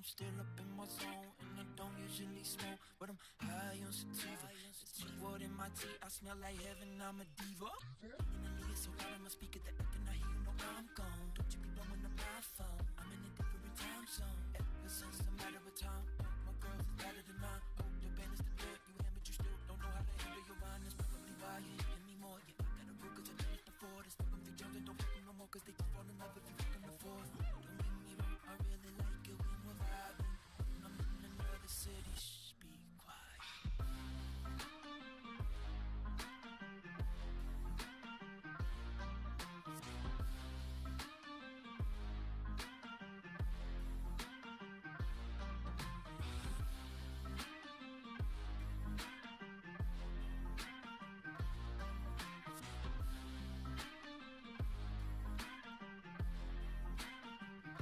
still up in my zone, and I don't usually smoke, but I'm high on sativa. T-word in my tea, I smell like heaven, I'm a diva. Finally, it's so loud, I'ma speak at the echo, now you know I'm gone. Don't you be blowing up my phone, I'm in a different time zone. Ever since the matter of time, my girl is better than mine. Oh, the band is the good, you am, but you still don't know how to handle your mind. That's probably why you hitting me more. Yeah, I got a rule, cause I done it before. That's why they jump and don't fuck them no more, cause they just fall in love if you fuck them before. Don't get me wrong, I really like it when we're vibing. When I'm in another city, shh, be quiet.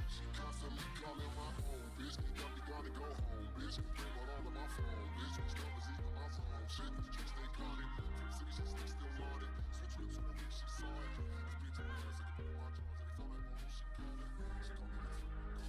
She constantly calling my phone, bitch. Got me gotta go home, bitch. Came out all of my phone, bitch. These numbers equal my phone, shit. Streets they caught it. From city she still on it. Switch whips on me, she saw it. Speak to my ass, I can pull my jaws, and they feel like one, she got it. She call me this.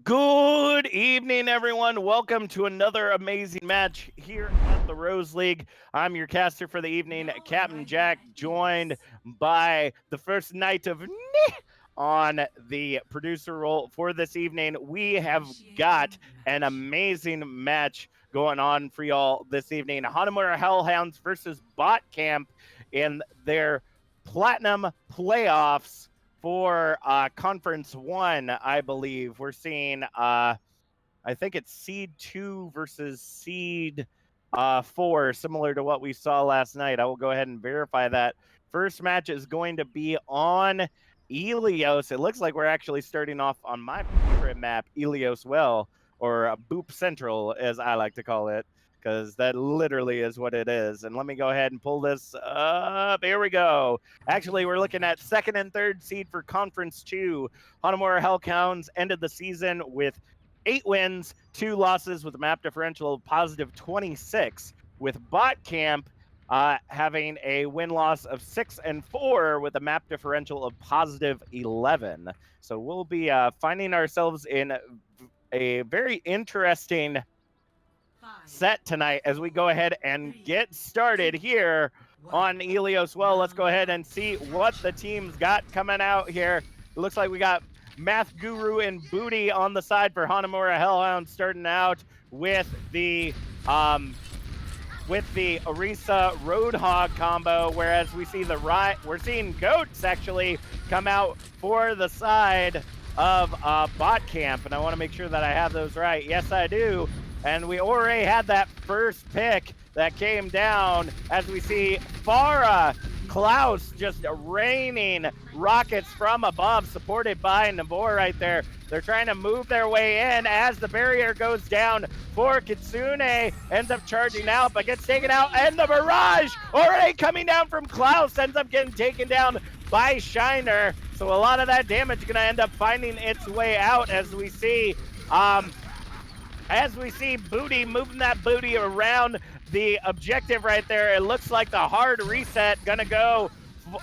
Good evening, everyone. Welcome to another amazing match here at the Rose League. I'm your caster for the evening, Captain Jack, joined by the first knight of on the producer role for this evening. We have got an amazing match going on for y'all this evening. Hanamura Hellhounds versus Bot Camp in their Platinum Playoffs for Conference 1, I believe. We're seeing, I think it's Seed 2 versus Seed 4, similar to what we saw last night. I will go ahead and verify that. First match is going to be on Elios. It looks like we're actually starting off on my favorite map, Elios Well, or Boop Central, as I like to call it, because that literally is what it is. And let me go ahead and pull this up. Here we go. Actually, we're looking at second and third seed for Conference 2. Hanamura Hellhounds ended the season with 8 wins, 2 losses with a map differential of positive 26, with Bot Camp having a win-loss of 6 and 4 with a map differential of positive 11. So we'll be finding ourselves in a very interesting set tonight as we go ahead and get started here on Elios Well. Let's go ahead and see what the team's got coming out here. It looks like we got Math Guru and Booty on the side for Hanamura Hellhounds, starting out with the Orisa Roadhog combo, whereas we see we're seeing Goats actually come out for the side of Bot Camp, and I want to make sure that I have those right. Yes, I do. And we already had that first pick that came down as we see Farah Klaus just raining rockets from above, supported by Navor right there. They're trying to move their way in as the barrier goes down for Kitsune. Ends up charging out, but gets taken out. And the barrage already coming down from Klaus ends up getting taken down by Shiner. So a lot of that damage is going to end up finding its way out as we see Booty moving that booty around the objective right there. It looks like the hard reset gonna go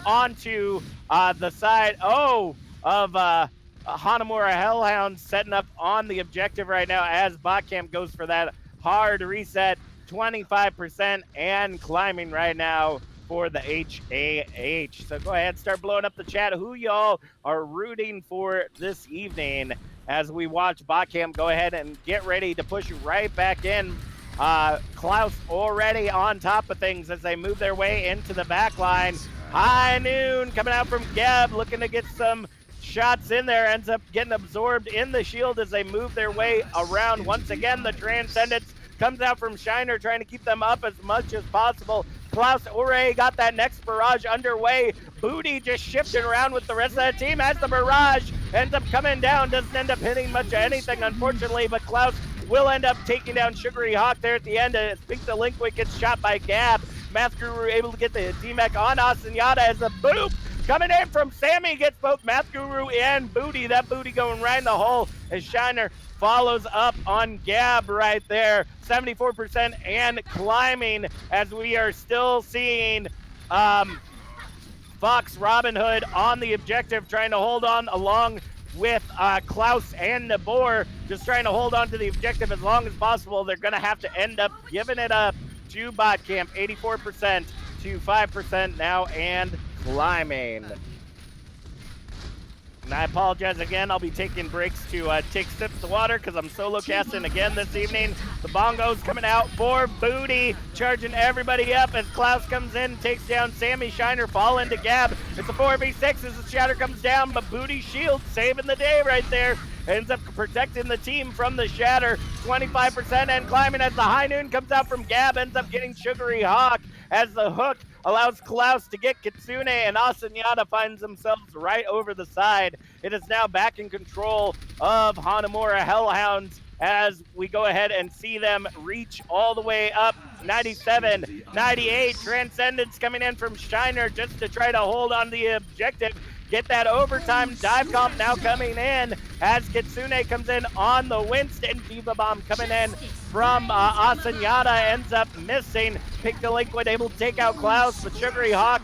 onto the side of Hanamura Hellhounds, setting up on the objective right now as Botcamp goes for that hard reset, 25% and climbing right now for the HAH. So go ahead, start blowing up the chat. Who y'all are rooting for this evening as we watch Botcamp go ahead and get ready to push right back in. Klaus already on top of things as they move their way into the back line. High Noon coming out from Geb, looking to get some shots in there, ends up getting absorbed in the shield as they move their way around. Once again, the Transcendence comes out from Shiner, trying to keep them up as much as possible. Klaus already got that next barrage underway. Booty just shifting around with the rest of the team as the barrage ends up coming down. Doesn't end up hitting much of anything, unfortunately, but Klaus will end up taking down Sugary Hawk there at the end. I think the Linkwick gets shot by Gab. Math Guru able to get the D-Mech on Asenyata as a boop coming in from Sammy gets both Math Guru and Booty. That Booty going right in the hole as Shiner follows up on Gab right there. 74% and climbing as we are still seeing Fox Robin Hood on the objective, trying to hold on along with Klaus and Nabor, just trying to hold on to the objective as long as possible. They're going to have to end up giving it up to Botcamp, 84% to 5% now and climbing. And I apologize again. I'll be taking breaks to take sips of water because I'm solo casting again this evening. The bongos coming out for Booty, charging everybody up as Klaus comes in, takes down Sammy. Shiner fall into Gab. It's a 4v6 as the shatter comes down, but Booty shield saving the day right there. Ends up protecting the team from the shatter. 25% and climbing as the High Noon comes out from Gab, ends up getting Sugary Hawk as the hook allows Klaus to get Kitsune, and Asenyata finds themselves right over the side. It is now back in control of Hanamura Hellhounds as we go ahead and see them reach all the way up. 97, 98, Transcendence coming in from Shiner just to try to hold on the objective. Get that overtime dive comp now coming in as Kitsune comes in on the Winston. Diva Bomb coming in from Asenyata ends up missing. Pick Delinquent able to take out Klaus, but Sugary Hawk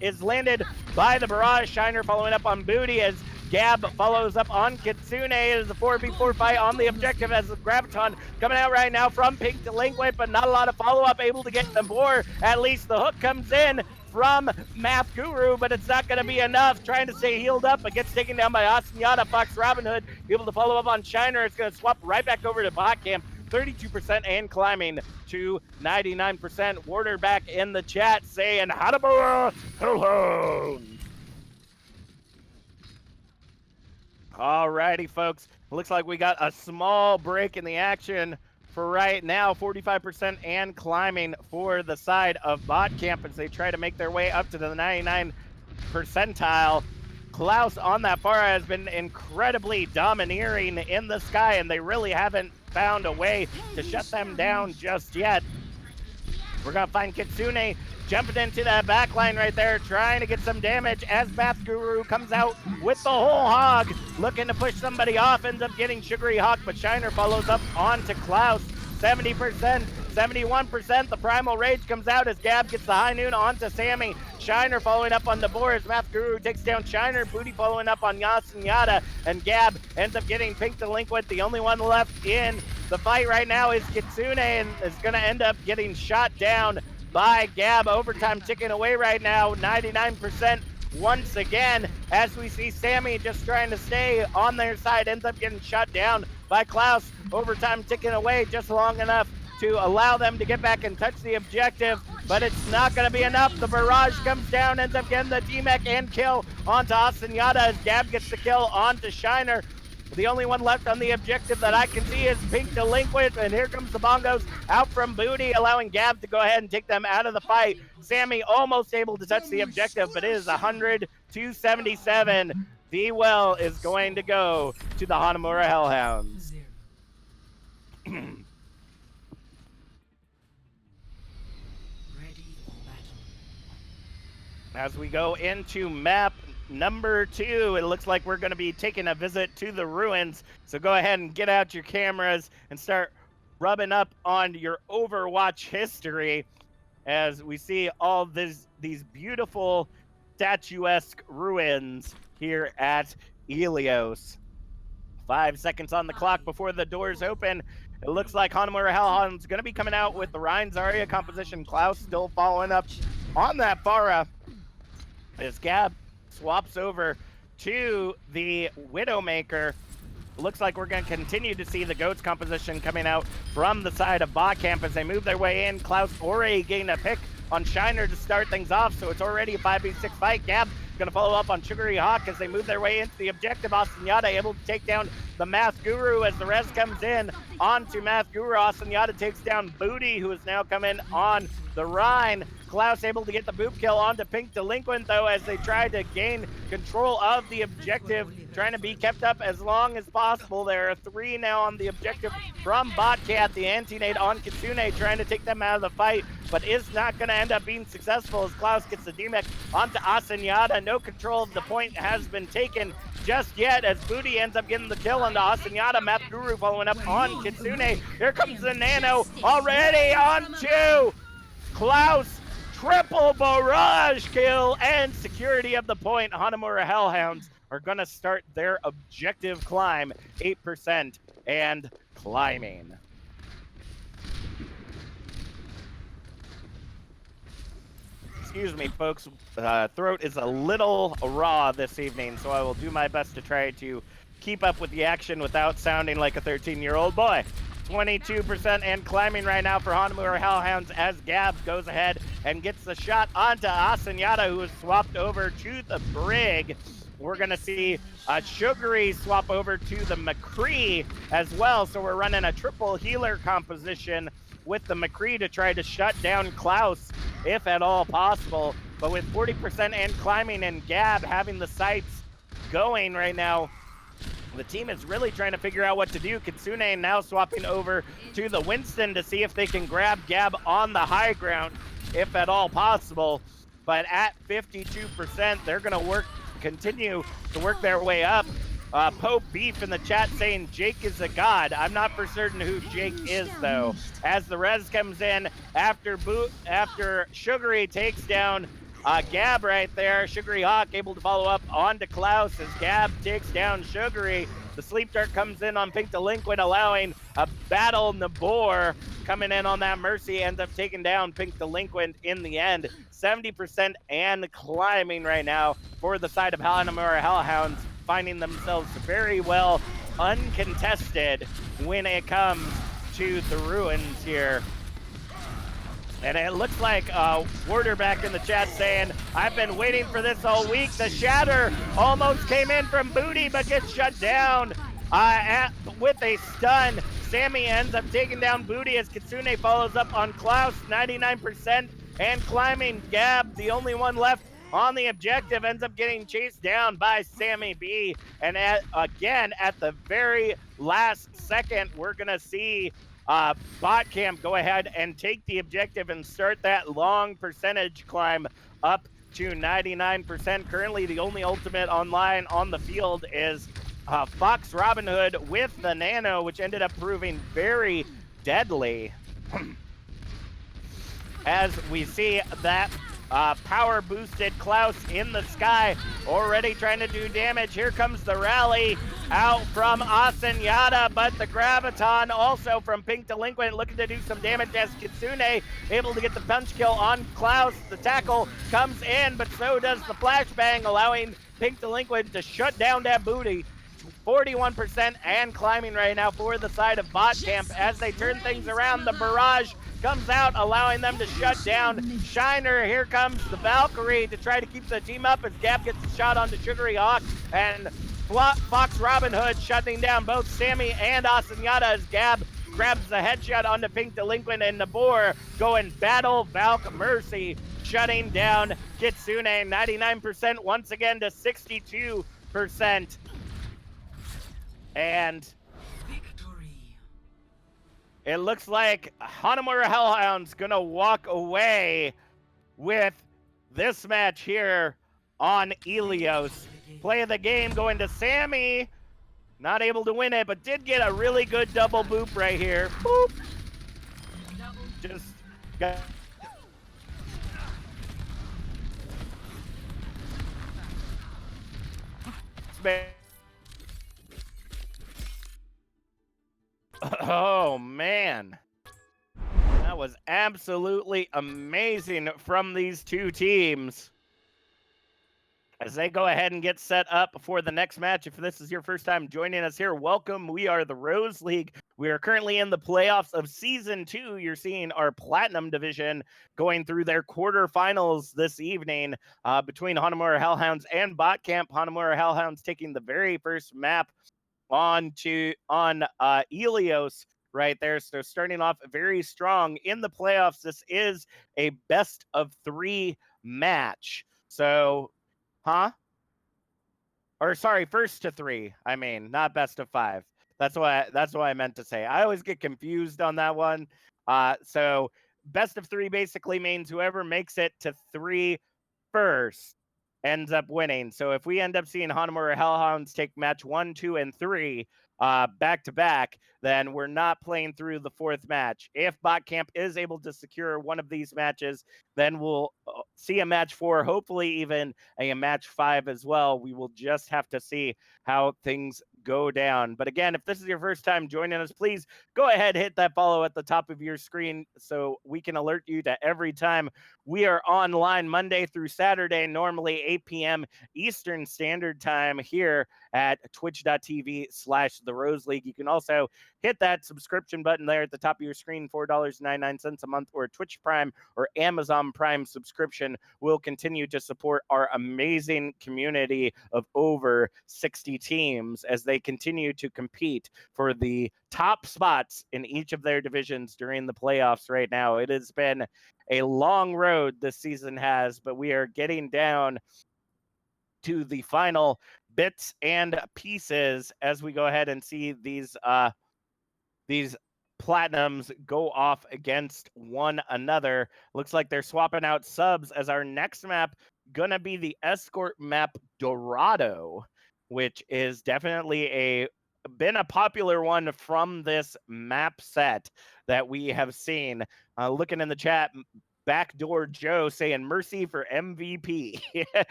is landed by the barrage. Shiner following up on Booty as Gab follows up on Kitsune. It is a 4v4 fight on the objective as the Graviton coming out right now from Pink Delinquent, but not a lot of follow-up, able to get the boar. At least the hook comes in from Math Guru, but it's not going to be enough. Trying to stay healed up, but gets taken down by Asenyata. Fox Robin Hood able to follow up on Shiner. It's going to swap right back over to Botcamp. 32% and climbing to 99%. Warder back in the chat saying, Hanamura Hellhounds. Alrighty, folks. Looks like we got a small break in the action for right now. 45% and climbing for the side of Botcamp as they try to make their way up to the 99 percentile. Klaus on that far has been incredibly domineering in the sky, and they really haven't found a way to shut them down just yet. We're going to find Kitsune jumping into that back line right there, trying to get some damage as Math Guru comes out with the whole hog, looking to push somebody off, ends up getting Sugary Hawk, but Shiner follows up onto Klaus. 70%, 71%. The Primal Rage comes out as Gab gets the High Noon onto Sammy. Shiner following up on the boar as Math Guru takes down Shiner. Booty following up on Asenyata, and Gab ends up getting Pink Delinquent. The only one left in the fight right now is Kitsune, and is going to end up getting shot down by Gab. Overtime ticking away right now, 99% once again, as we see Sammy just trying to stay on their side, ends up getting shot down by Klaus. Overtime ticking away just long enough to allow them to get back and touch the objective, but it's not going to be enough. The barrage comes down, ends up getting the D-Mech and kill onto Asenyata as Gab gets the kill onto Shiner. The only one left on the objective that I can see is Pink Delinquent, and here comes the bongos out from Booty, allowing Gab to go ahead and take them out of the fight. Sammy almost able to touch the objective, but it is 100 to 77. The well is going to go to the Hanamura Hellhounds. As we go into map number 2, it looks like we're going to be taking a visit to the ruins. So go ahead and get out your cameras and start rubbing up on your Overwatch history as we see all these beautiful statuesque ruins here at Ilios. 5 seconds on the clock before the doors open. It looks like Hanamura Hellhounds going to be coming out with the Ryan Zarya composition. Klaus still following up on that Pharah as Gab swaps over to the Widowmaker. looks like we're going to continue to see the GOATS composition coming out from the side of bot camp as they move their way in. Klaus already getting a pick on Shiner to start things off, so it's already a 5v6 fight. Gab going to follow up on Sugary Hawk as they move their way into the objective. Asenyata able to take down the Math Guru as the res comes in onto Math Guru. Asenyata takes down Booty, who is now coming on the Rhine. Klaus able to get the boop kill onto Pink Delinquent, though, as they try to gain control of the objective, trying to be kept up as long as possible. There are 3 now on the objective from Botcat. The anti-nade on Kitsune trying to take them out of the fight, but is not going to end up being successful as Klaus gets the DMEC onto Asenyata. No control of the point has been taken just yet as Booty ends up getting the kill onto Asenyata. Math Guru following up on Kitsune. Here comes the Nano already onto Klaus. Triple barrage kill and security of the point. Hanamura Hellhounds are going to start their objective climb, 8% and climbing. Excuse me, folks. Throat is a little raw this evening, so I will do my best to try to keep up with the action without sounding like a 13-year-old boy. 22% and climbing right now for Hanamura Hellhounds as Gab goes ahead and gets the shot onto Asenyata, who is swapped over to the Brig. We're going to see Sugary swap over to the McCree as well, so we're running a triple healer composition with the McCree to try to shut down Klaus, if at all possible. But with 40% and climbing and Gab having the sights going right now, the team is really trying to figure out what to do. Kitsune now swapping over to the Winston to see if they can grab Gab on the high ground, if at all possible. But at 52%, they're going to continue to work their way up. Pope Beef in the chat saying Jake is a god. I'm not for certain who Jake is, though. As the res comes in after Sugary takes down Gab right there. Sugary Hawk able to follow up onto Klaus as Gab takes down Sugary. The sleep dart comes in on Pink Delinquent, allowing a battle Nabor coming in on that Mercy, ends up taking down Pink Delinquent in the end. 70% and climbing right now for the side of Hanamura Hellhounds, finding themselves very well uncontested when it comes to the ruins here. And it looks like Warder back in the chat saying, I've been waiting for this all week. The shatter almost came in from Booty, but gets shut down with a stun. Sammy ends up taking down Booty as Kitsune follows up on Klaus, 99% and climbing. Gab, the only one left on the objective, ends up getting chased down by Sammy B. And again, at the very last second, we're going to see Bot Camp go ahead and take the objective and start that long percentage climb up to 99%. Currently, the only ultimate online on the field is Fox Robin Hood with the Nano, which ended up proving very deadly. As we see that power boosted Klaus in the sky, already trying to do damage. Here comes the rally out from Asenyata, but the Graviton also from Pink Delinquent looking to do some damage as Kitsune able to get the punch kill on Klaus. The tackle comes in, but so does the flashbang, allowing Pink Delinquent to shut down that Booty. 41% and climbing right now for the side of Bot Camp as they turn things around. The barrage comes out, allowing them to shut down Shiner. Here comes the Valkyrie to try to keep the team up as Gab gets a shot onto Sugary Hawk, and Fox Robin Hood shutting down both Sammy and Asenyata as Gab grabs the headshot onto Pink Delinquent, and Nabor going battle Valk Mercy, shutting down Kitsune. 99% once again to 62%. And it looks like Hanamura Hellhounds gonna walk away with this match here on Ilios. Play of the game going to Sammy. Not able to win it, but did get a really good double boop right here. Boop. Just got... Oh, man. That was absolutely amazing from these two teams. As they go ahead and get set up for the next match. If this is your first time joining us here, welcome. We are the Rose League. We are currently in the playoffs of Season 2. You're seeing our Platinum Division going through their quarterfinals this evening between Hanamura Hellhounds and Bot Camp. Hanamura Hellhounds taking the very first map on Elios right there. So starting off very strong in the playoffs. This is a best of 3 match. So, or sorry, first to 3. I mean, not best of 5. That's what I meant to say. I always get confused on that one. So best of 3 basically means whoever makes it to 3 first ends up winning. So if we end up seeing Hanamura Hellhounds take match 1, 2, and 3 back to back, then we're not playing through the 4th match. If Bot Camp is able to secure one of these matches, then we'll see a match 4, hopefully even a match 5 as well. We will just have to see how things go down. But again, if this is your first time joining us, please go ahead, hit that follow at the top of your screen so we can alert you to every time we are online Monday through Saturday, normally 8 p.m. Eastern Standard Time here at twitch.tv/The Rose League. You can also hit that subscription button there at the top of your screen, $4.99 a month, or Twitch Prime or Amazon Prime subscription will continue to support our amazing community of over 60 teams as they continue to compete for the top spots in each of their divisions during the playoffs right now. It has been a long road this season has, but we are getting down to the final bits and pieces as we go ahead and see these platinums go off against one another. Looks like they're swapping out subs as our next map gonna be the escort map Dorado, which is definitely been a popular one from this map set that we have seen. Looking in the chat, Backdoor Joe saying mercy for MVP.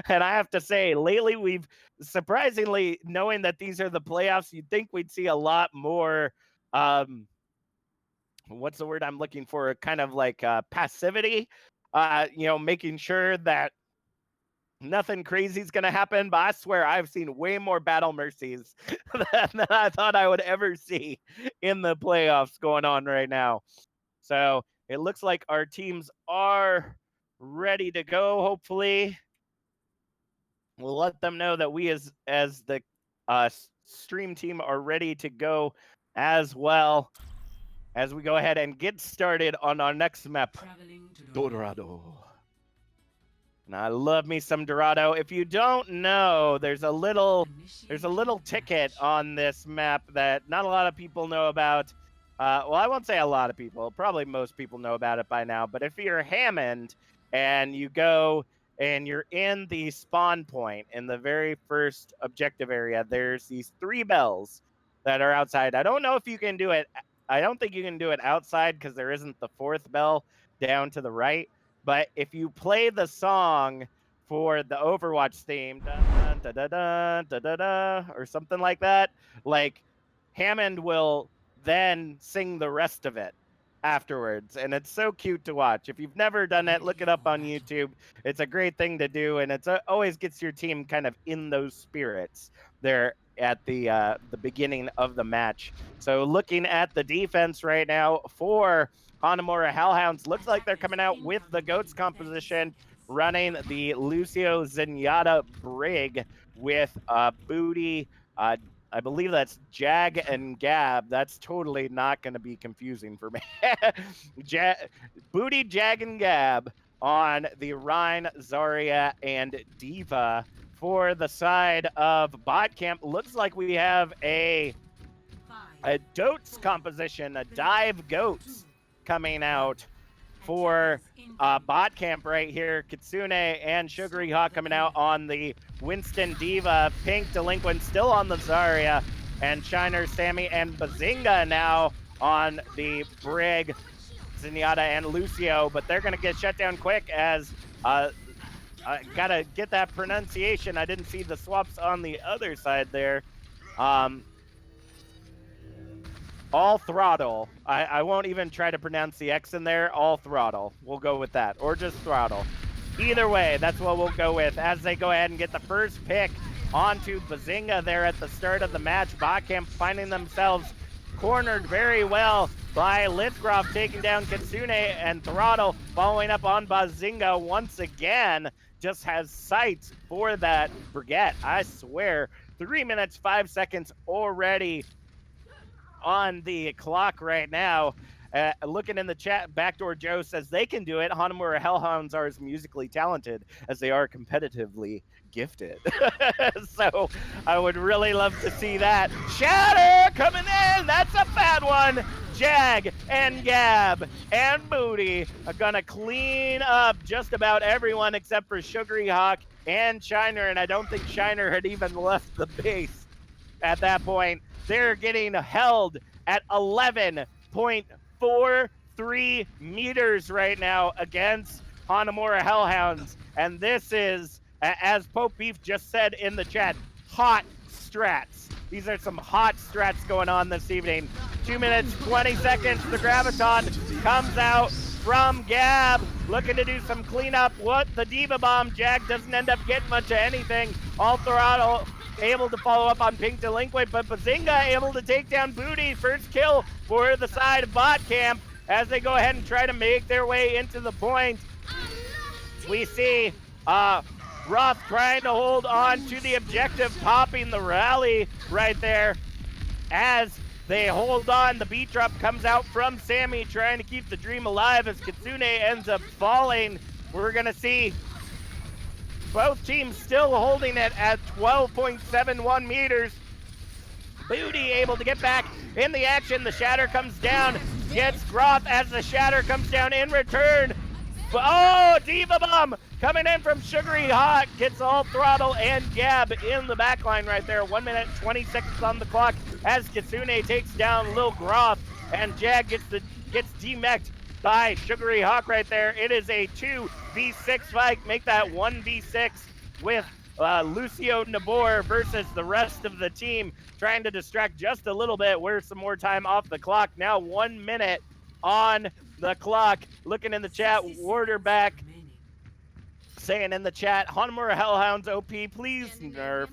And I have to say, lately we've surprisingly, knowing that these are the playoffs, you'd think we'd see a lot more what's the word I'm looking for? Kind of like passivity, making sure that nothing crazy is going to happen. But I swear I've seen way more battle mercies than I thought I would ever see in the playoffs going on right now. So it looks like our teams are ready to go. Hopefully we'll let them know that we as the stream team are ready to go as well as we go ahead and get started on our next map, Dorado. And I love me some Dorado. If you don't know, there's a little ticket on this map that not a lot of people know about. Well, I won't say a lot of people. Probably most people know about it by now. But if you're Hammond and you go and you're in the spawn point in the very first objective area, there's these 3 bells that are outside. I don't know if you can do it. I don't think you can do it outside because there isn't the 4th bell down to the right. But if you play the song for the Overwatch theme, dun, dun, dun, dun, dun, dun, dun, or something like that, like Hammond will then sing the rest of it afterwards. And it's so cute to watch. If you've never done it, look it up on YouTube. It's a great thing to do. And it's always gets your team kind of in those spirits there at the beginning of the match. So looking at the defense right now for Hanamura Hellhounds, looks like they're coming out with the GOATS composition, running the Lucio Zenyatta Brig with Booty. I believe that's Jag and Gab. That's totally not going to be confusing for me. Booty, Jag, and Gab on the Rhine, Zarya, and Diva. For the side of Bot Camp, looks like we have a Goats composition, a Dive Goats coming out for Bot Camp right here. Kitsune and Sugary Hawk coming out on the Winston Diva. Pink Delinquent still on the Zarya. And Shiner, Sammy, and Bazinga now on the Brig, Zenyatta, and Lucio. But they're going to get shut down quick as I gotta get that pronunciation. I didn't see the swaps on the other side there. All throttle. I won't even try to pronounce the X in there. All throttle. We'll go with that. Or just throttle. Either way, that's what we'll go with as they go ahead and get the first pick onto Bazinga there at the start of the match. Botcamp finding themselves cornered very well by Lithgroff, taking down Kitsune, and Throttle following up on Bazinga once again. Just has sights for that Brigette. I swear, 3 minutes, 5 seconds already on the clock right now. Looking in the chat, Backdoor Joe says they can do it. Hanamura Hellhounds are as musically talented as they are competitively gifted. So I would really love to see that. Shatter coming in. That's a fat one. Jag and Gab and Booty are going to clean up just about everyone except for Sugary Hawk and Shiner. And I don't think Shiner had even left the base at that point. They're getting held at 11.43 meters right now against Hanamura Hellhounds. And this is, as Pope Beef just said in the chat, hot strats. These are some hot strats going on this evening. 2 minutes, 20 seconds. The Graviton comes out from Gab, looking to do some cleanup. What? The Diva Bomb. Jag doesn't end up getting much of anything. All Throttle able to follow up on Pink Delinquent, but Bazinga able to take down Booty. First kill for the side of Bot Camp as they go ahead and try to make their way into the point. We see Roth trying to hold on to the objective, popping the rally right there as they hold on. The beat drop comes out from Sammy, trying to keep the dream alive as Kitsune ends up falling. We're going to see both teams still holding it at 12.71 meters. Booty able to get back in the action. The Shatter comes down, gets Roth as the Shatter comes down in return. Oh, Diva Bomb coming in from Sugary Hawk, gets All Throttle and Gab in the backline right there. 1 minute, 20 seconds on the clock as Kitsune takes down Lil Groth, and Jag gets demeched by Sugary Hawk right there. It is a 2v6 fight. Make that 1v6 with Lucio Nabor versus the rest of the team, trying to distract just a little bit. We're some more time off the clock. Now 1 minute on the clock. Looking in the chat, Warderback saying in the chat, Hanamura Hellhounds OP, please nerf.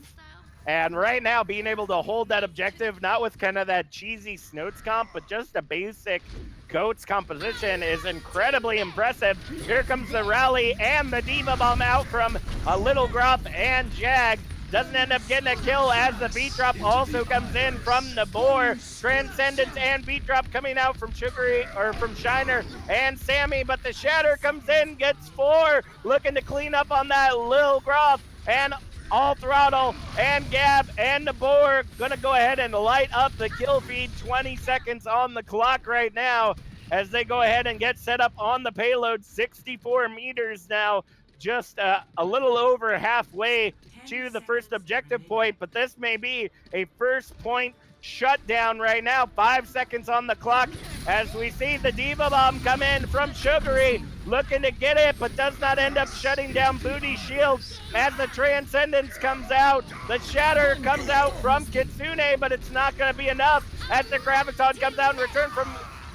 And right now, being able to hold that objective, not with kind of that cheesy Snoats comp, but just a basic Goats composition is incredibly impressive. Here comes the rally and the Diva Bomb out from a Little Gruff and Jag. Doesn't end up getting a kill as the beat drop also comes in from Nabor. Transcendence and beat drop coming out from from Shiner and Sammy, but the Shatter comes in, gets 4, looking to clean up on that Lil Gruff, and All Throttle and Gab and Nabor gonna go ahead and light up the kill feed. 20 seconds on the clock right now as they go ahead and get set up on the payload. 64 meters now, just a little over halfway to the first objective point, but this may be a first point shutdown right now. 5 seconds on the clock as we see the Diva Bomb come in from Sugary, looking to get it, but does not end up shutting down Booty Shield as the Transcendence comes out. The Shatter comes out from Kitsune, but it's not going to be enough as the Graviton comes out in return from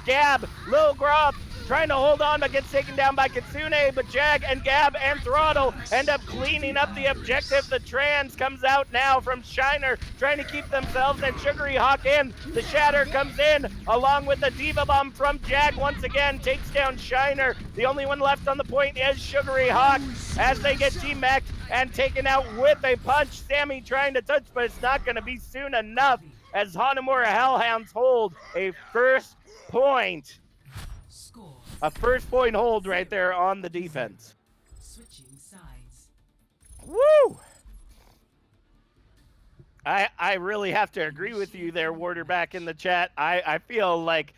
Gab. Lil Groth trying to hold on, but gets taken down by Kitsune, but Jag and Gab and Throttle end up cleaning up the objective. The Trans comes out now from Shiner, trying to keep themselves and Sugary Hawk in. The Shatter comes in, along with the Diva Bomb from Jag once again, takes down Shiner. The only one left on the point is Sugary Hawk as they get G-Mech and taken out with a punch. Sammy trying to touch, but it's not going to be soon enough as Hanamura Hellhounds hold a first point. A first point hold right there on the defense. Switching sides. Woo! I really have to agree with you there, Warder, back in the chat. I feel like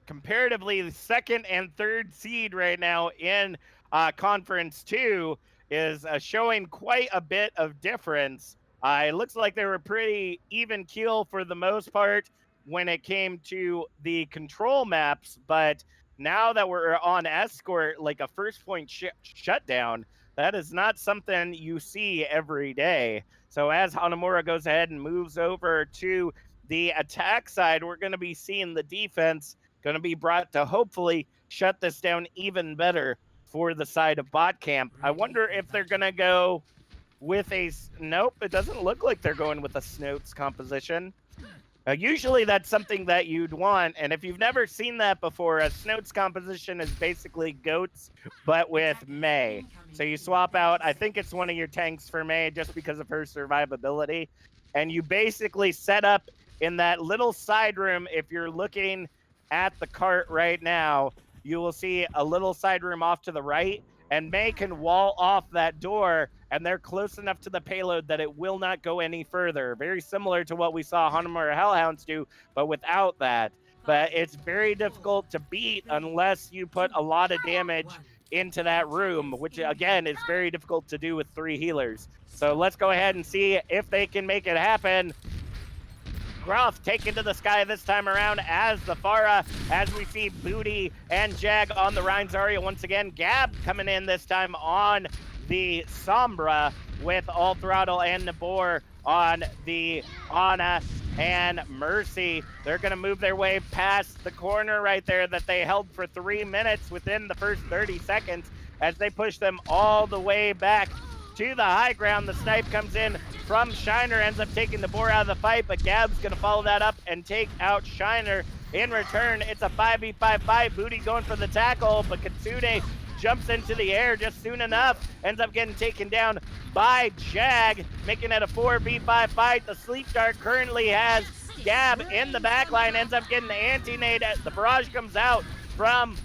comparatively the second and third seed right now in Conference 2 is showing quite a bit of difference. It looks like they were pretty even keel for the most part when it came to the control maps, but now that we're on Escort, like a first point shutdown, that is not something you see every day. So as Hanamura goes ahead and moves over to the attack side, we're going to be seeing the defense going to be brought to hopefully shut this down even better for the side of bot camp. I wonder if they're going to go with nope, it doesn't look like they're going with a Snoats composition. Usually that's something that you'd want, and if you've never seen that before, a Snoats composition is basically goats, but with Mei. So you swap out, I think it's one of your tanks for Mei just because of her survivability, and you basically set up in that little side room. If you're looking at the cart right now, you will see a little side room off to the right, and Mei can wall off that door, and they're close enough to the payload that it will not go any further. Very similar to what we saw Hanamura Hellhounds do, but without that. But it's very difficult to beat unless you put a lot of damage into that room, which again is very difficult to do with 3 healers. So let's go ahead and see if they can make it happen. Groth taken to the sky this time around as the Pharah, as we see Booty and Jag on the Rein Zarya once again. Gab coming in this time on the Sombra with All Throttle and Nabor on the Ana and Mercy. They're going to move their way past the corner right there that they held for 3 minutes within the first 30 seconds as they push them all the way back to the high ground. The snipe comes in from Shiner, ends up taking the boar out of the fight, but Gab's going to follow that up and take out Shiner. In return, it's a 5v5 fight. Booty going for the tackle, but Kitsune jumps into the air just soon enough, ends up getting taken down by Jag, making it a 4v5 fight. The Sleep Dart currently has Gab in the back line, ends up getting the anti-nade. The barrage comes out from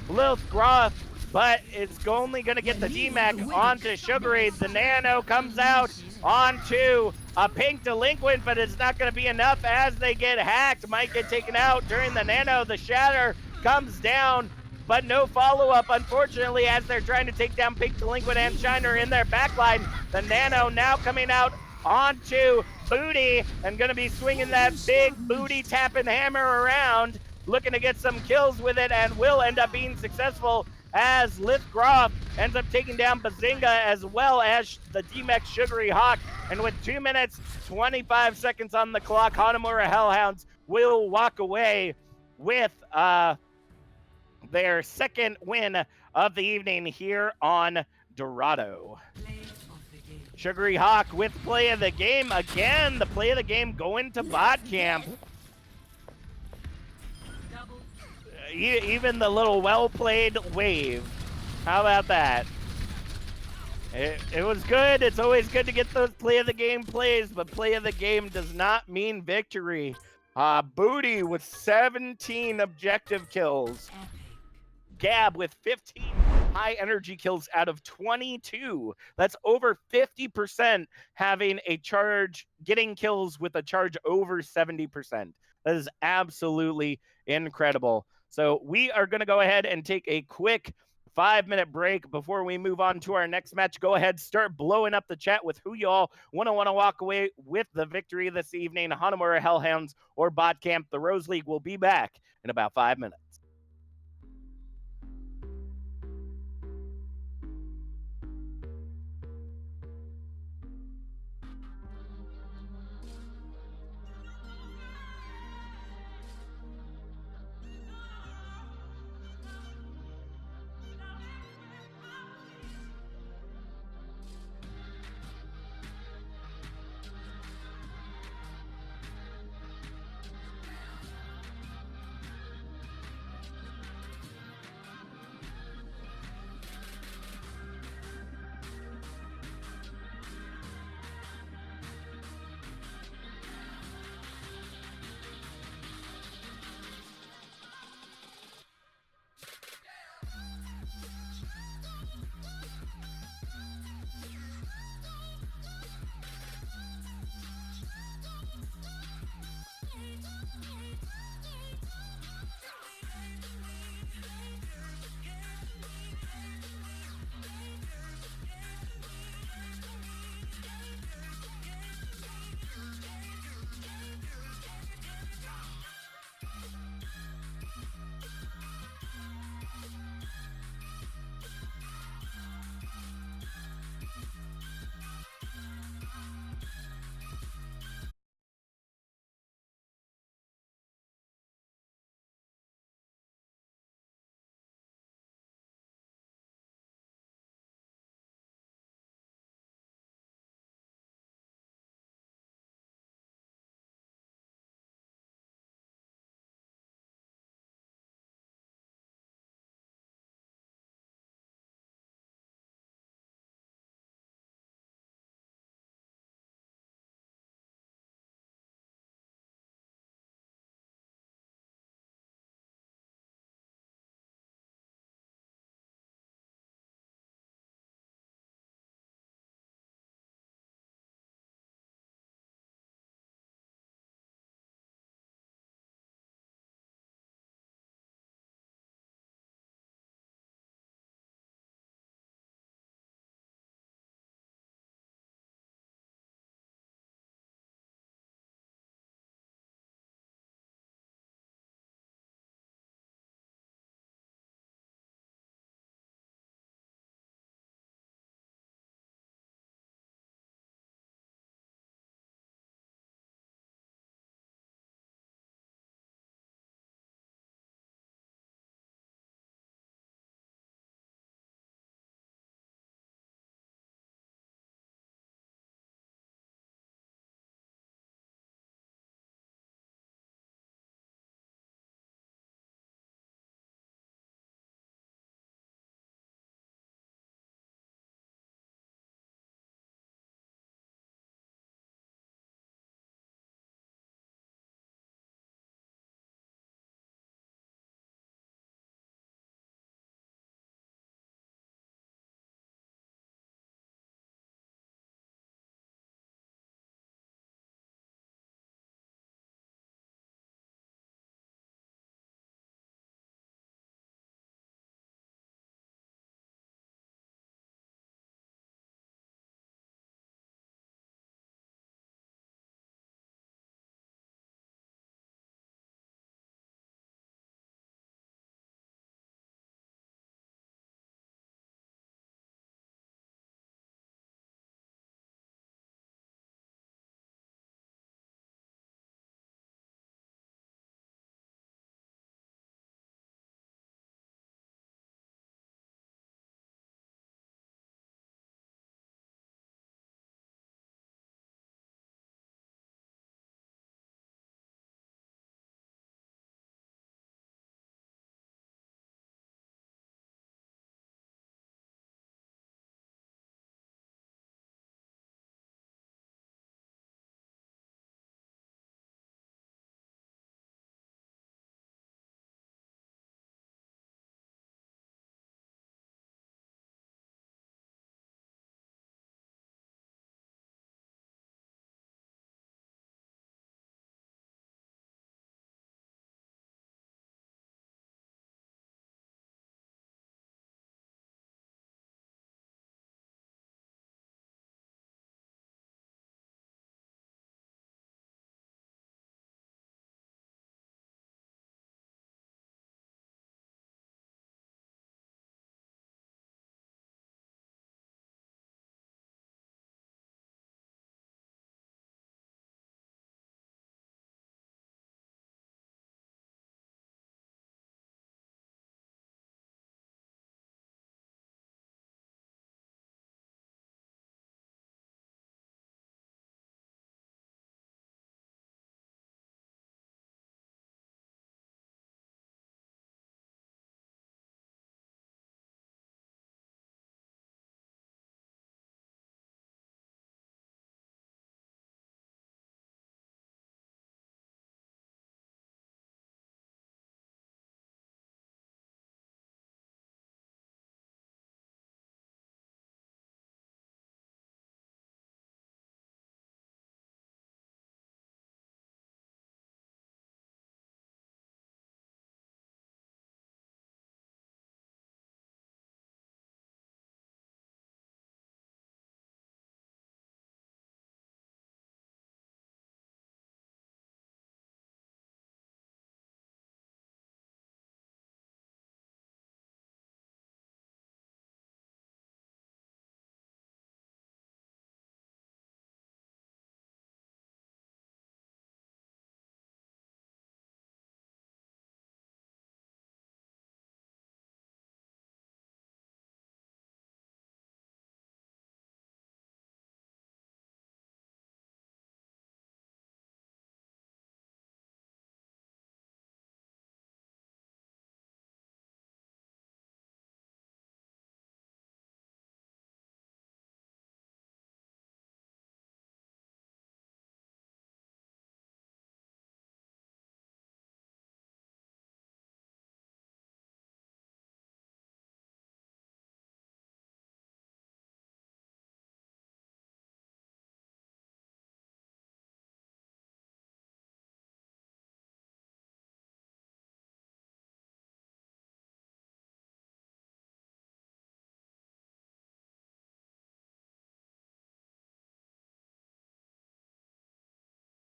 Lilith Groth, but it's only going to get the DMAC onto Sugary. The Nano comes out onto a Pink Delinquent, but it's not going to be enough as they get hacked. Might get taken out during the Nano. The Shatter comes down, but no follow-up, unfortunately, as they're trying to take down Pink Delinquent and Shiner in their backline. The Nano now coming out onto Booty and going to be swinging that big booty tapping hammer around, looking to get some kills with it, and will end up being successful as Lithgroth ends up taking down Bazinga as well as the DMEX Sugary Hawk. And with 2 minutes, 25 seconds on the clock, Hanamura Hellhounds will walk away with their second win of the evening here on Dorado. Sugary Hawk with play of the game. Again, the play of the game going to bot camp. Even the little well-played wave. How about that? It was good. It's always good to get those play of the game plays, but play of the game does not mean victory. Booty with 17 objective kills. Gab with 15 high energy kills out of 22. That's over 50% having a charge, getting kills with a charge over 70%. That is absolutely incredible. So we are going to go ahead and take a quick 5-minute break before we move on to our next match. Go ahead, start blowing up the chat with who y'all want to walk away with the victory this evening. Hanamura Hellhounds or Bot Camp. The Rose League will be back in about 5 minutes.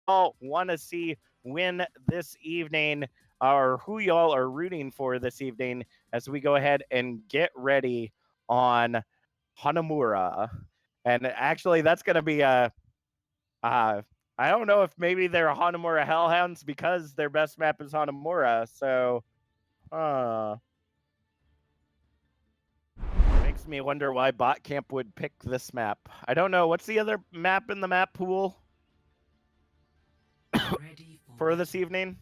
y'all want to see win this evening, or who y'all are rooting for this evening, as we go ahead and get ready on Hanamura. And actually, that's going to be a. I don't know if maybe they're Hanamura Hellhounds because their best map is Hanamura. So, makes me wonder why Bot Camp would pick this map. I don't know. What's the other map in the map pool for this evening?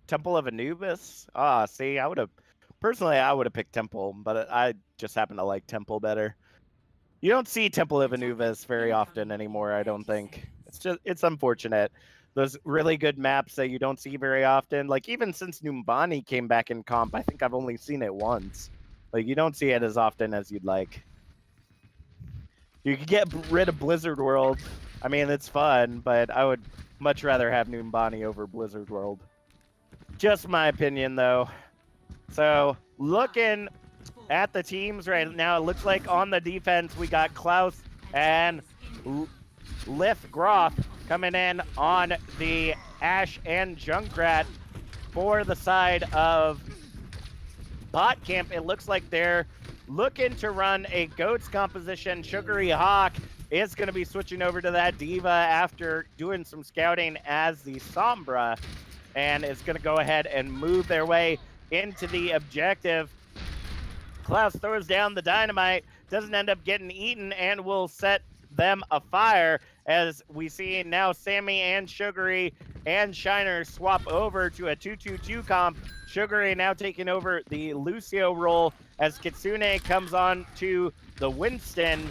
Temple of Anubis? See, I would have picked Temple, but I just happen to like Temple better. You don't see Temple of Anubis very often anymore, I don't think. It's unfortunate. Those really good maps that you don't see very often, like even since Numbani came back in comp, I think I've only seen it once. Like, you don't see it as often as you'd like. You could get rid of Blizzard World. I mean, it's fun, but I would much rather have Numbani over Blizzard World. Just my opinion, though. So, looking at the teams right now, it looks like on the defense, we got Klaus and Lith Groth coming in on the Ash and Junkrat. For the side of Bot Camp, it looks like they're looking to run a Goats composition. Sugary Hawk is going to be switching over to that Diva after doing some scouting as the Sombra, and is going to go ahead and move their way into the objective. Klaus throws down the dynamite, doesn't end up getting eaten, and will set them afire, as we see now Sammy and Sugary and Shiner swap over to a 2-2-2 comp. Sugary now taking over the Lucio role as Kitsune comes on to the Winston.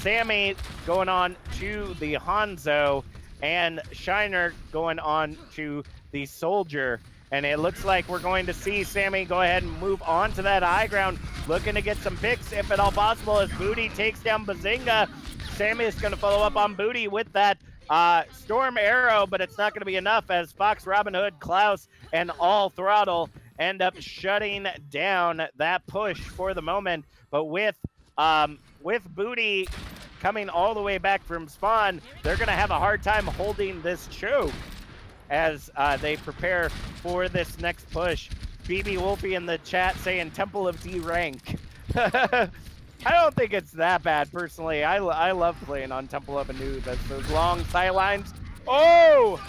Sammy going on to the Hanzo, and Shiner going on to the Soldier. And it looks like we're going to see Sammy go ahead and move on to that high ground, looking to get some picks if at all possible, as Booty takes down Bazinga. Sammy is going to follow up on Booty with that Storm Arrow, but it's not going to be enough, as Fox, Robin Hood, Klaus, and All Throttle end up shutting down that push for the moment. But with Booty coming all the way back from spawn, they're going to have a hard time holding this choke as they prepare for this next push. BB Wolfie in the chat saying Temple of D rank. I don't think it's that bad, personally. I love playing on Temple of Anubis. Those long sidelines. Oh!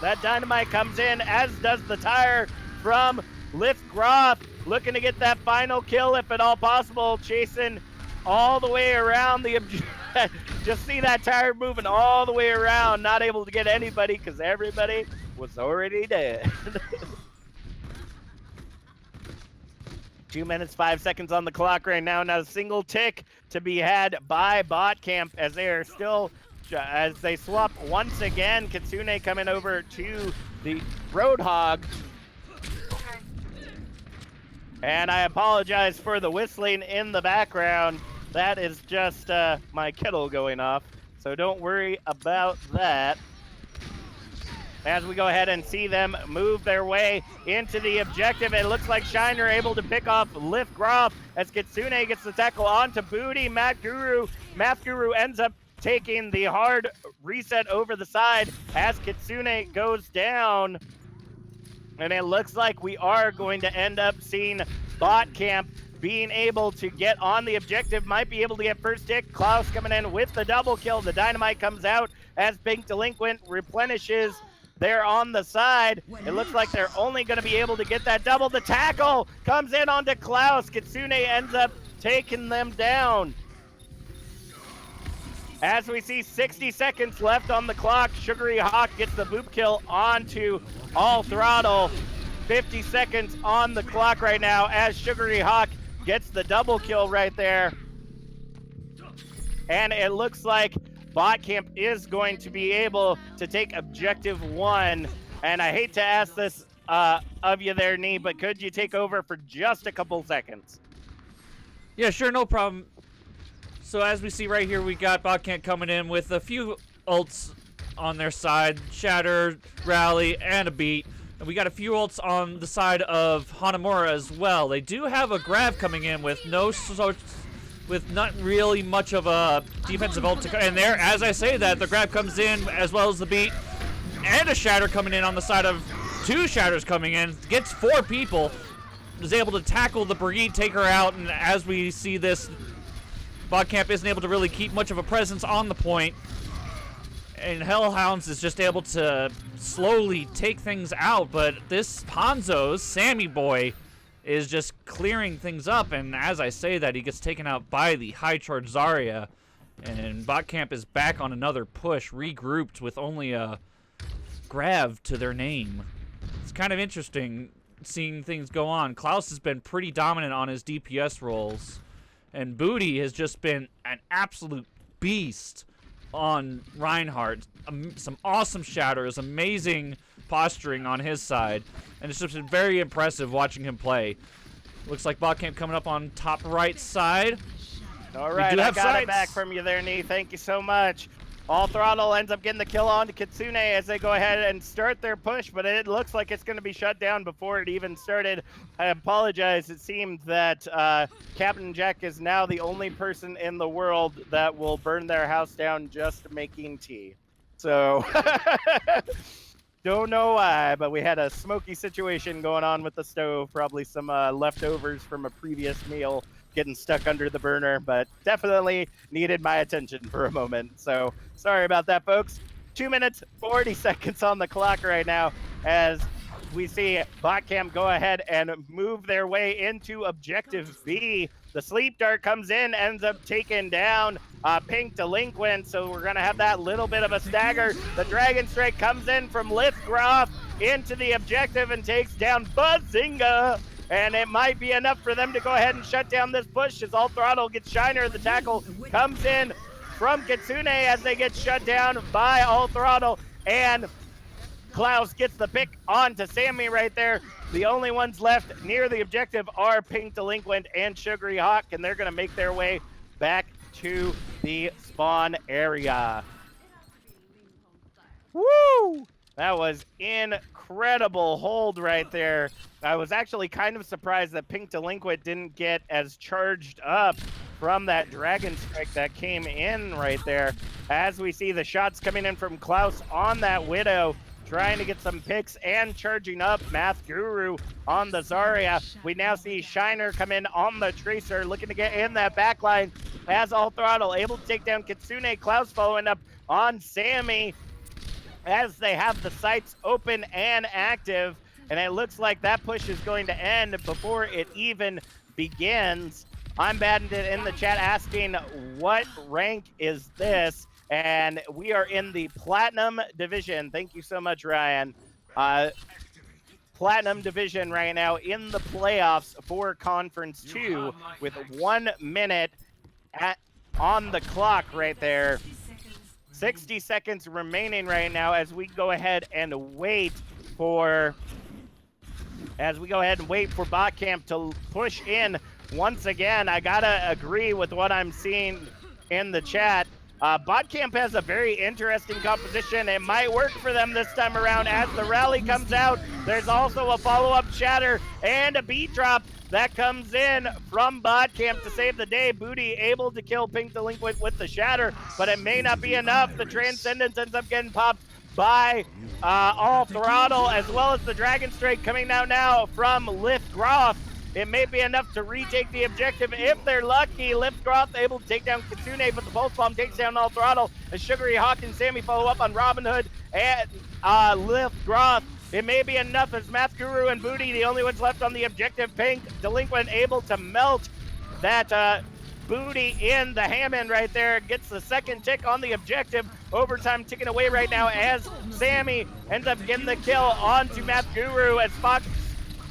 That dynamite comes in, as does the tire from Lift Groth. Looking to get that final kill, if at all possible. Chasing all the way around the just see that tire moving all the way around, not able to get anybody because everybody was already dead. 2 minutes, 5 seconds on the clock right now. Not a single tick to be had by Bot Camp, as they are still, as they swap once again. Kitsune coming over to the Roadhog. And I apologize for the whistling in the background. That is just my kettle going off, so don't worry about that. As we go ahead and see them move their way into the objective, it looks like Shiner able to pick off Lift Groth as Kitsune gets the tackle onto Booty. Math Guru ends up taking the hard reset over the side as Kitsune goes down. And it looks like we are going to end up seeing Bot Camp being able to get on the objective, might be able to get first hit. Klaus coming in with the double kill. The dynamite comes out as Pink Delinquent replenishes there on the side. It looks like they're only going to be able to get that double. The tackle comes in onto Klaus. Kitsune ends up taking them down. As we see 60 seconds left on the clock, Sugary Hawk gets the boop kill onto All Throttle. 50 seconds on the clock right now as Sugary Hawk gets the double kill right there. And it looks like Bot Camp is going to be able to take objective 1. And I hate to ask this of you there, Nee, but could you take over for just a couple seconds? Yeah, sure, no problem. So as we see right here, we got Bot Camp coming in with a few ults on their side. Shatter, Rally, and a Beat. And we got a few ults on the side of Hanamura as well. They do have a grab coming in with no with not really much of a defensive ult to, and there, as I say that, the grab comes in as well as the beat, and a shatter coming in on the side of 2 shatters coming in, gets 4 people, is able to tackle the Brigitte, take her out, and as we see this, Botcamp isn't able to really keep much of a presence on the point, and Hellhounds is just able to slowly take things out, but this Hanzo's Sammy boy is just clearing things up, and as I say that, he gets taken out by the high charge Zarya, and Botcamp is back on another push, regrouped with only a Grav to their name. It's kind of interesting seeing things go on. Klaus has been pretty dominant on his DPS roles, and Booty has just been an absolute beast on Reinhardt. Some awesome shatters, amazing posturing on his side, and it's just been very impressive watching him play. Looks like Botcamp coming up on top right side. All right, I got it back from you there, Nee. Thank you so much. All Throttle ends up getting the kill on to Kitsune as they go ahead and start their push, but it looks like it's going to be shut down before it even started. I apologize. It seemed that Captain Jack is now the only person in the world that will burn their house down just making tea. So, don't know why, but we had a smoky situation going on with the stove. Probably some leftovers from a previous meal getting stuck under the burner, but definitely needed my attention for a moment. So sorry about that, folks. 2 minutes, 40 seconds on the clock right now as we see Botcamp go ahead and move their way into Objective B. The Sleep Dart comes in, ends up taking down Pink Delinquent, so we're going to have that little bit of a stagger. The Dragon Strike comes in from Lithgroff into the objective and takes down Bazinga. And it might be enough for them to go ahead and shut down this push as All Throttle gets Shiner. The tackle comes in from Kitsune as they get shut down by All Throttle. And Klaus gets the pick on to Sammy right there. The only ones left near the objective are Pink Delinquent and Sugary Hawk, and they're going to make their way back to the spawn area. Woo! That was incredible hold right there. I was actually kind of surprised that Pink Delinquent didn't get as charged up from that Dragon Strike that came in right there. As we see the shots coming in from Klaus on that Widow, trying to get some picks and charging up Math Guru on the Zarya. We now see Shiner come in on the Tracer, looking to get in that backline as All Throttle, able to take down Kitsune. Klaus following up on Sammy as they have the sights open and active, and it looks like that push is going to end before it even begins. I'm Bandit in the chat asking, what rank is this? And we are in the Platinum Division. Thank you so much, Ryan. Platinum Division right now in the playoffs for Conference 2 with 1 minute on the clock right there. 60 seconds remaining right now as we go ahead and wait for Botcamp to push in once again. I gotta agree with what I'm seeing in the chat. Botcamp has a very interesting composition. It might work for them this time around as the rally comes out. There's also a follow-up shatter and a beat drop that comes in from Botcamp to save the day. Booty able to kill Pink Delinquent with the shatter, but it may not be enough. The Transcendence ends up getting popped by All Throttle, as well as the Dragon Strike coming out now from Lithgroff. It may be enough to retake the objective if they're lucky. Lithgroff able to take down Kitsune, but the Pulse Bomb takes down All Throttle. As Sugary Hawk and Sammy follow up on Robin Hood and Lithgroff. It may be enough as Math Guru and Booty, the only ones left on the objective. Pink Delinquent able to melt that Booty in the Hammond right there. Gets the second tick on the objective. Overtime ticking away right now as Sammy ends up getting the kill onto Math Guru as Fox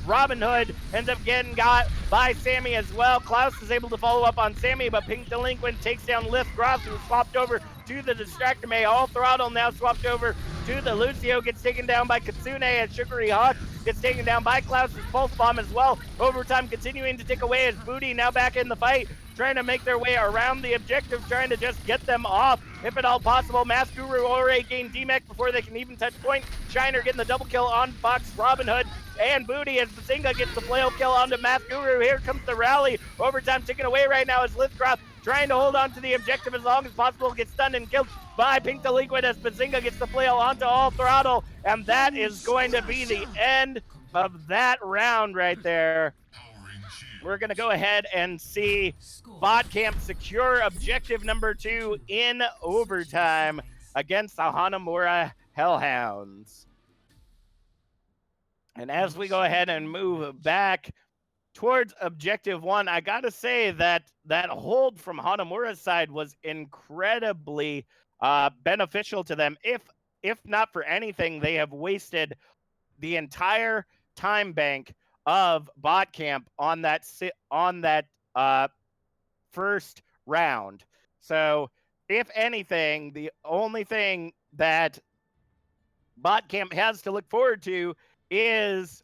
Robin Hood ends up getting got by Sammy as well. Klaus is able to follow up on Sammy, but Pink Delinquent takes down Lithgroff, who swapped over to the Distractor. All Throttle now swapped over to the Lucio, gets taken down by Kitsune, and Sugary Hawk gets taken down by Klaus's Pulse Bomb as well. Overtime continuing to tick away as Booty now back in the fight, trying to make their way around the objective, trying to just get them off, if at all possible. Mask Guru already gained DMEC before they can even touch point. Shiner getting the double kill on Fox Robin Hood and Booty as Bazinga gets the flail kill onto Mask Guru. Here comes the rally. Overtime ticking away right now as Lithgroff trying to hold on to the objective as long as possible, gets stunned and killed by Pink Delinquent as Bazinga gets the flail onto All Throttle, and that is going to be the end of that round right there. We're going to go ahead and see Bot Camp secure objective number 2 in overtime against the Hanamura Hellhounds. And as we go ahead and move back towards objective 1, I got to say that that hold from Hanamura's side was incredibly beneficial to them. If not for anything, they have wasted the entire time bank of Bot Camp on that first round. So, if anything, the only thing that Bot Camp has to look forward to is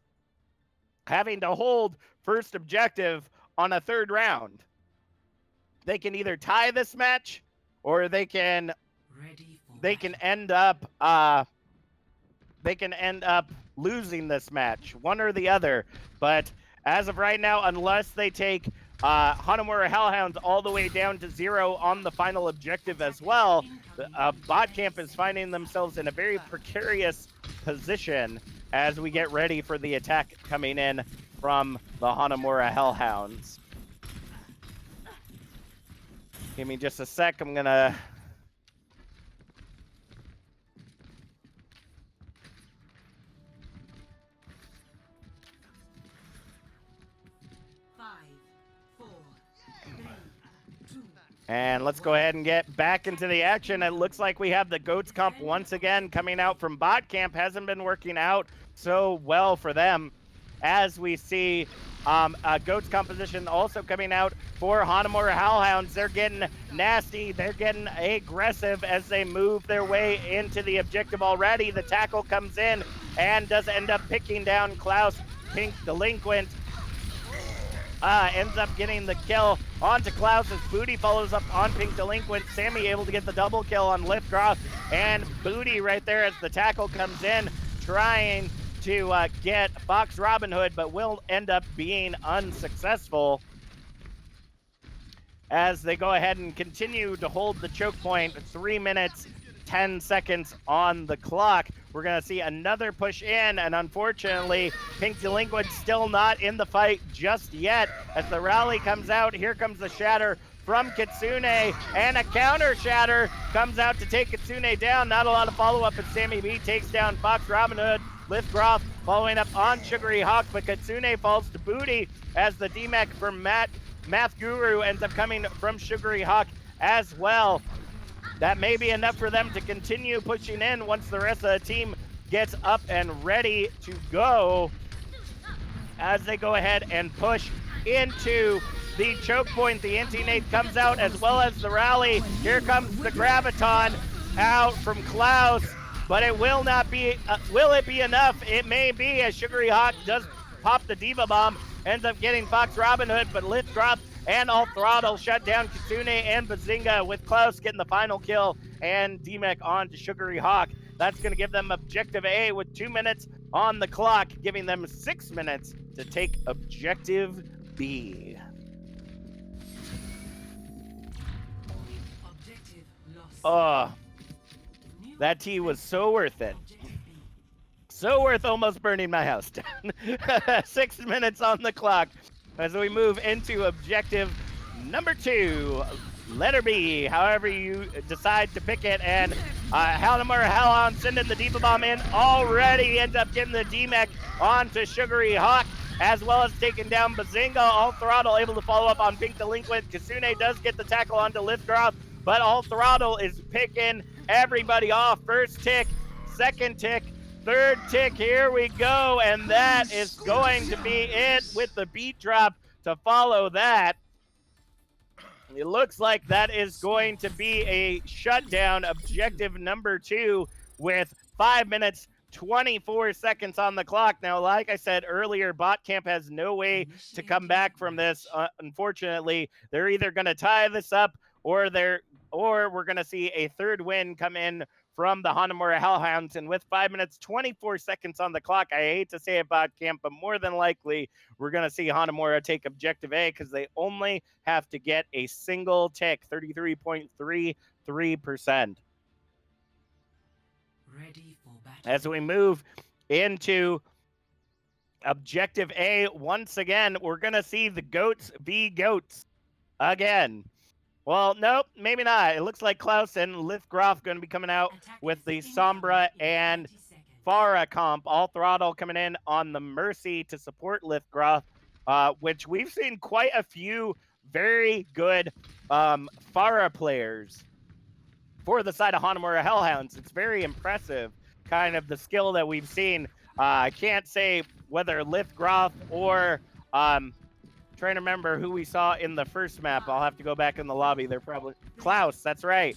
having to hold first objective on a third round. They can either tie this match or they can end up losing this match, one or the other. But as of right now, unless they take Hanamura Hellhounds all the way down to 0 on the final objective as well, Bot Camp is finding themselves in a very precarious position as we get ready for the attack coming in from the Hanamura Hellhounds. Give me just a sec. I'm gonna... And let's go ahead and get back into the action. It looks like we have the Goats Comp once again coming out from Bot Camp. Hasn't been working out so well for them. As we see Goats composition also coming out for Hanamura Hellhounds. They're getting nasty. They're getting aggressive as they move their way into the objective already. The tackle comes in and does end up picking down Klaus, Pink Delinquent. Ends up getting the kill onto Klaus as Booty follows up on Pink Delinquent. Sammy able to get the double kill on Liftcroft, and Booty right there as the tackle comes in, trying to get Fox Robin Hood, but will end up being unsuccessful as they go ahead and continue to hold the choke point. 3 minutes, 10 seconds on the clock. We're going to see another push in, and unfortunately, Pink Delinquent still not in the fight just yet. As the rally comes out, here comes the shatter from Kitsune, and a counter shatter comes out to take Kitsune down. Not a lot of follow-up as Sammy B takes down Fox Robin Hood. Liftcroft following up on Sugary Hawk, but Kitsune falls to Booty as the DMAC from Math Guru ends up coming from Sugary Hawk as well. That may be enough for them to continue pushing in once the rest of the team gets up and ready to go as they go ahead and push into the choke point. The anti-nade comes out as well as the rally. Here comes the Graviton out from Klaus, but it will not be, will it be enough? It may be, as Sugary Hawk does pop the Diva Bomb, ends up getting Fox Robin Hood, but Liftcroft and All Throttle shut down Kitsune and Bazinga, with Klaus getting the final kill and DMEC on to Sugary Hawk. That's going to give them Objective A with 2 minutes on the clock, giving them 6 minutes to take Objective B. Oh, that tea was so worth it. So worth almost burning my house down. 6 minutes on the clock as we move into objective number 2, letter B, however you decide to pick it. And Hanamura Hellhounds sending the Diva Bomb in already, ends up getting the DMEC onto Sugary Hawk, as well as taking down Bazinga. All Throttle able to follow up on Pink Delinquent. Kitsune does get the tackle onto Liftcroft, but All Throttle is picking everybody off. First tick, second tick, third tick, here we go, and that is going to be it with the beat drop to follow that. It looks like that is going to be a shutdown, objective number 2, with 5 minutes, 24 seconds on the clock. Now, like I said earlier, Bot Camp has no way to come back from this. Unfortunately, they're either going to tie this up or we're going to see a third win come in from the Hanamura Hellhounds. And with 5 minutes, 24 seconds on the clock, I hate to say it, Camp, but more than likely, we're going to see Hanamura take objective A because they only have to get a single tick, 33.33%. Ready for battle. As we move into objective A, once again, we're going to see the Goats v. Goats again. Well, nope, maybe not. It looks like Klaus and Lithgroff going to be coming out with the Sombra and Farah comp. All Throttle coming in on the Mercy to support Lithgroff, which we've seen quite a few very good Farah players for the side of Hanamura Hellhounds. It's very impressive, kind of the skill that we've seen. I can't say whether Lithgroff or trying to remember who we saw in the first map. I'll have to go back in the lobby. They're probably Klaus. That's right.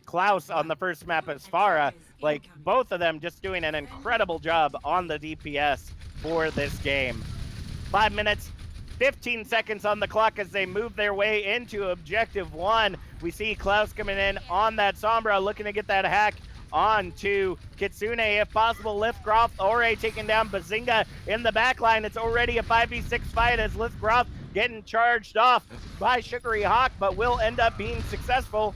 Klaus on the first map as Farah. Like, both of them just doing an incredible job on the DPS for this game. 5 minutes, 15 seconds on the clock as they move their way into objective 1. We see Klaus coming in on that Sombra, looking to get that hack on to Kitsune, if possible. Lithgroff, Ore taking down Bazinga in the back line. It's already a 5v6 fight as Lithgroff getting charged off by Sugary Hawk, but will end up being successful.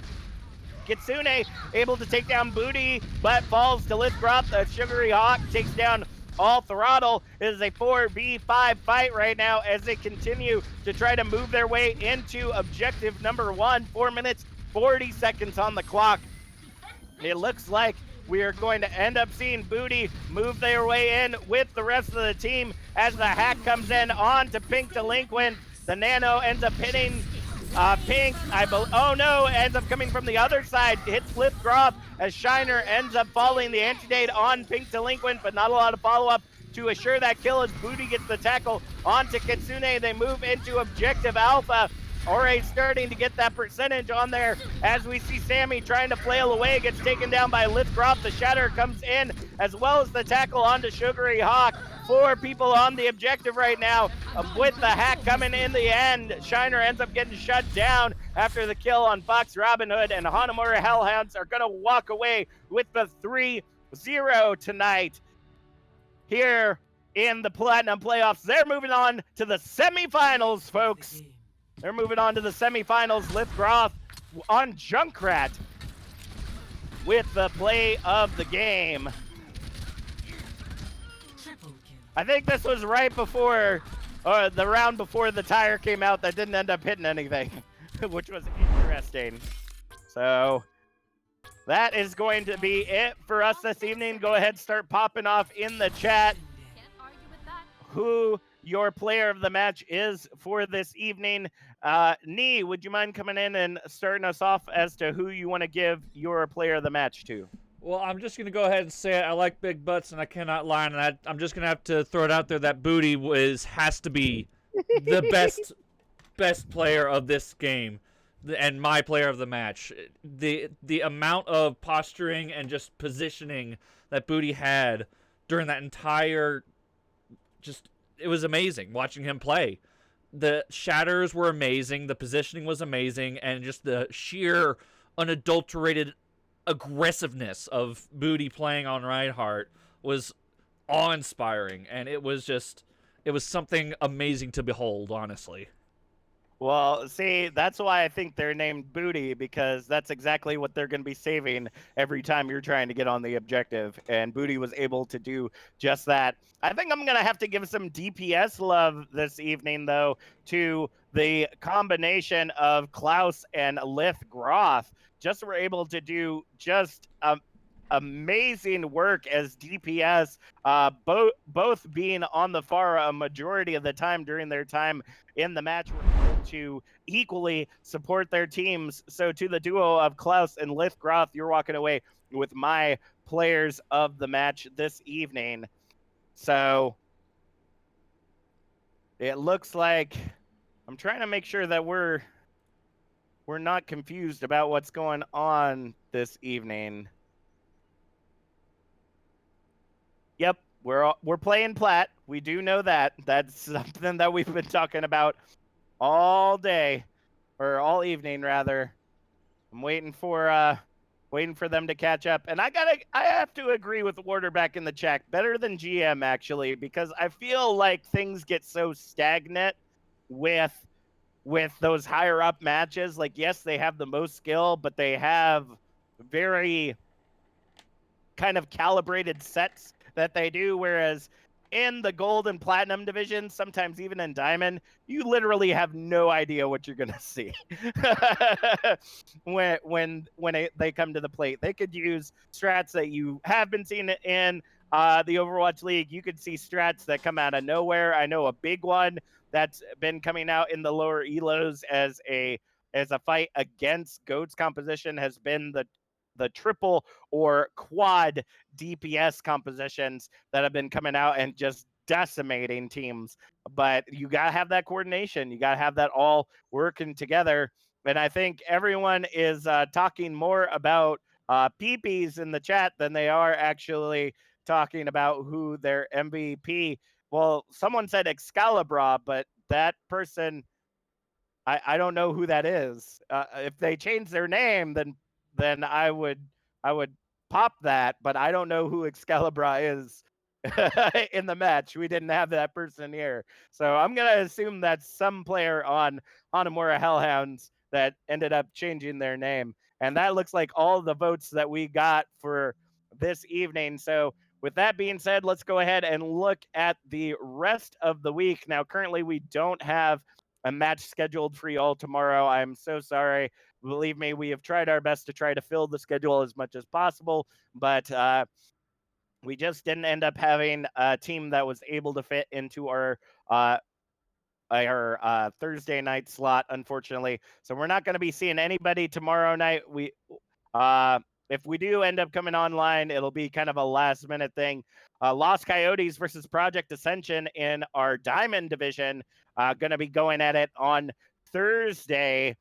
Kitsune able to take down Booty, but falls to Lithgroff. The Sugary Hawk takes down All Throttle. It is a 4v5 fight right now as they continue to try to move their way into objective number 1. 4 minutes, 40 seconds on the clock. It looks like we are going to end up seeing Booty move their way in with the rest of the team as the hack comes in on to Pink Delinquent. The Nano ends up hitting Pink. Oh no, ends up coming from the other side. Hits Lithgroff as Shiner ends up following the anti-date on Pink Delinquent, but not a lot of follow-up to assure that kill as Booty gets the tackle onto Kitsune. They move into objective Alpha. Ore starting to get that percentage on there as we see Sammy trying to flail away, gets taken down by Lithgroff. The Shatter comes in as well as the tackle onto Sugary Hawk. 4 people on the objective right now with the hack coming in the end. Shiner ends up getting shut down after the kill on Fox Robin Hood, and Hanamura Hellhounds are going to walk away with the 3-0 tonight here in the Platinum Playoffs. They're moving on to the semifinals, folks. They're moving on to the semifinals. Lithgroff on Junkrat with the play of the game. I think this was right before, the round before the tire came out that didn't end up hitting anything, which was interesting. So that is going to be it for us this evening. Go ahead, start popping off in the chat who your player of the match is for this evening. Nee, would you mind coming in and starting us off as to who you want to give your player of the match to? Well, I'm just going to go ahead and say it. I like big butts, and I cannot lie on that. I'm just going to have to throw it out there that Booty has to be the best player of this game and my player of the match. The amount of posturing and just positioning that Booty had during that entire it was amazing watching him play. The shatters were amazing, the positioning was amazing, and just the sheer unadulterated aggressiveness of Booty playing on Reinhardt was awe-inspiring, and it was something amazing to behold, honestly. Well, see, that's why I think they're named Booty, because that's exactly what they're going to be saving every time you're trying to get on the objective, and Booty was able to do just that. I think I'm going to have to give some DPS love this evening, though, to the combination of Klaus and Lithgroff. Just were able to do just amazing work as DPS, both being on the far a majority of the time during their time in the match, were able to equally support their teams. So to the duo of Klaus and Lithgroff, you're walking away with my players of the match this evening. So it looks like I'm trying to make sure that we're not confused about what's going on this evening. Yep, we're playing Plat. We do know that. That's something that we've been talking about all day, or all evening rather. I'm waiting for them to catch up. And I have to agree with Warder back in the chat. Better than GM actually, because I feel like things get so stagnant with those higher up matches. Like, yes, they have the most skill, but they have very kind of calibrated sets that they do. Whereas in the gold and platinum division, sometimes even in diamond, you literally have no idea what you're gonna see they come to the plate. They could use strats that you have been seeing in the Overwatch League. You could see strats that come out of nowhere. I know a big one that's been coming out in the lower elos as a fight against Goat's composition has been the triple or quad DPS compositions that have been coming out and just decimating teams. But you got to have that coordination. You got to have that all working together. And I think everyone is talking more about PPs in the chat than they are actually talking about who their MVP. Well, someone said Excalibur, but that person, I don't know who that is. If they change their name, then I would pop that, but I don't know who Excalibur is in the match. We didn't have that person here, so I'm gonna assume that's some player on Hanamura Hellhounds that ended up changing their name. And that looks like all the votes that we got for this evening. So with that being said, let's go ahead and look at the rest of the week. Now, currently, we don't have a match scheduled for y'all tomorrow. I'm so sorry. Believe me, we have tried our best to try to fill the schedule as much as possible, but we just didn't end up having a team that was able to fit into uh, our Thursday night slot, unfortunately. So we're not going to be seeing anybody tomorrow night. Uh, if we do end up coming online, it'll be kind of a last minute thing. Lost Coyotes versus Project Ascension in our Diamond division, going to be going at it on Friday.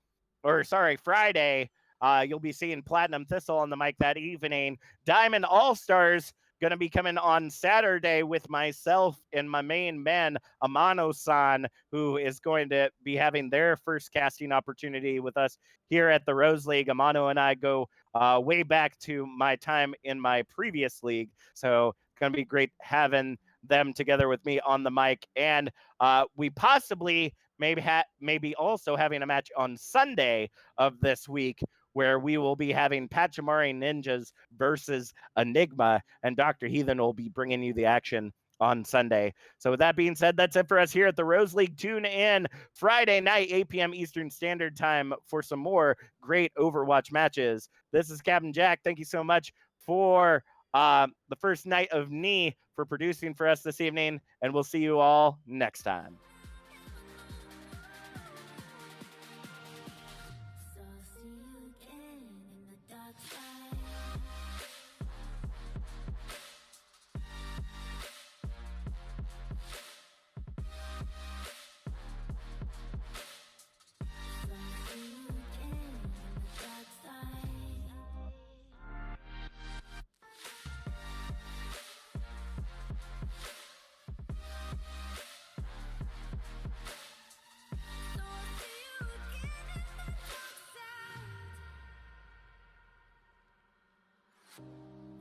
You'll be seeing Platinum Thistle on the mic that evening. Diamond All Stars going to be coming on Saturday with myself and my main man, Amano-san, who is going to be having their first casting opportunity with us here at the Rose League. Amano and I go way back to my time in my previous league. So it's going to be great having them together with me on the mic. And we possibly maybe also having a match on Sunday of this week where we will be having Pachamari Ninjas versus Enigma, and Dr. Heathen will be bringing you the action on Sunday. So with that being said, that's it for us here at the Rose League. Tune in Friday night, 8 p.m. Eastern Standard Time for some more great Overwatch matches. This is Captain Jack. Thank you so much for the first night of Knee for producing for us this evening, and we'll see you all next time.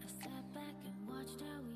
I sat back and watched how